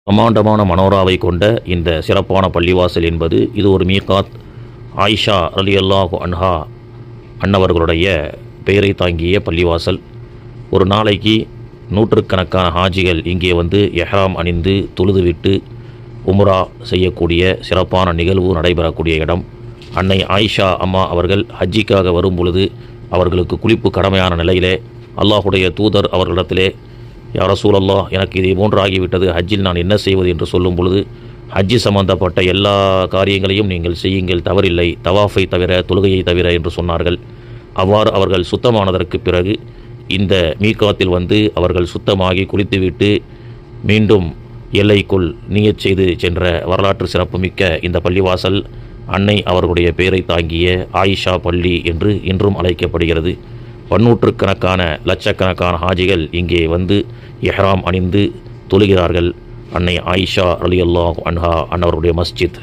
பிரமாண்டமான மனோராவை கொண்ட இந்த சிறப்பான பள்ளிவாசல் என்பது இது ஒரு மீகாத். ஆயிஷா ரலியல்லாஹு அன்ஹா அன்னவர்களுடைய பெயரை தாங்கிய பள்ளிவாசல். ஒரு நாளைக்கு நூற்றுக்கணக்கான ஹாஜிகள் இங்கே வந்து எஹ்ராம் அணிந்து தொழுதுவிட்டு உம்ரா செய்யக்கூடிய சிறப்பான நிகழ்வு நடைபெறக்கூடிய இடம். அன்னை ஆயிஷா அம்மா அவர்கள் ஹஜ்ஜிக்காக வரும் பொழுது அவர்களுக்கு குளிப்பு கடமையான நிலையிலே அல்லாஹுடைய தூதர் அவர்களிடத்திலே, யா ரசூலல்லாஹ், எனக்கு இதை போன்று ஆகிவிட்டது, ஹஜ்ஜில் நான் என்ன செய்வது என்று சொல்லும் பொழுது, ஹஜ்ஜி சம்பந்தப்பட்ட எல்லா காரியங்களையும் நீங்கள் செய்யுங்கள், தவறில்லை, தவாஃபை தவிர, தொழுகையை தவிர என்று சொன்னார்கள். அவ்வாறு அவர்கள் சுத்தமானதற்கு பிறகு இந்த மீகாத்தில் வந்து அவர்கள் சுத்தமாகி குளித்துவிட்டு மீண்டும் எல்லைக்குள் நியத் செய்து சென்ற வரலாற்று சிறப்புமிக்க இந்த பள்ளிவாசல் அன்னை அவர்களுடைய பெயரை தாங்கிய ஆயிஷா பள்ளி என்று இன்றும் அழைக்கப்படுகிறது. பன்னூற்றுக்கணக்கான லட்சக்கணக்கான ஹாஜிகள் இங்கே வந்து இஹ்ராம் அணிந்து தொழுகிறார்கள். அன்னை ஆயிஷா ரலியல்லாஹு அன்ஹா அன்னவருடைய மஸ்ஜித்.